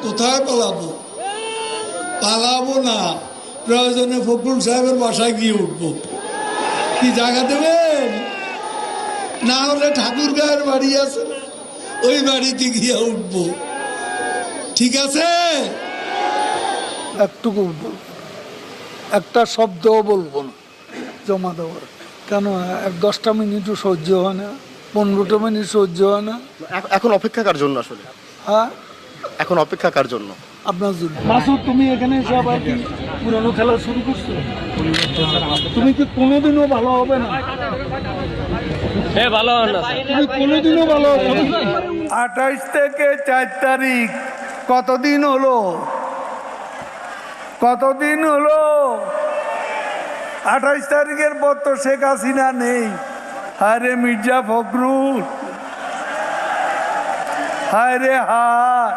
কোথায় পালাবো? পালাবো না, প্রয়োজনে ফখরুল সাহেবের বাসায় গিয়ে উঠবো। কি জায়গা দেবেন? না হলে ঠাকুর গায়ের বাড়ি আছে না, ওই বাড়িতে গিয়ে উঠবো। ঠিক আছে? একটুকু একটা শব্দও বলবো না জমা দেওয়ার। কেন 10টা মিনিটও সহ্য হয় না, 15টা মিনিট সহ্য হয় না। এখন অপেক্ষা কার জন্য আসলে? হ্যাঁ, এখন অপেক্ষা কার জন্য? আপনার জন্য। মাসুদ, তুমি এখানে এসে আবার কি পুরানো খেলা শুরু করছো? তুমি কি কোনোদিনও ভালো হবে না? ভালো না তুমি কোনোদিনও ভালো হবে না। 28 থেকে 4 তারিখ কতদিন হলো? কতদিন হলো? 28 তারিখের পর তো শেখ হাসিনা নেই। হায় রে মির্জা ফখরুল, হায় রে হায়।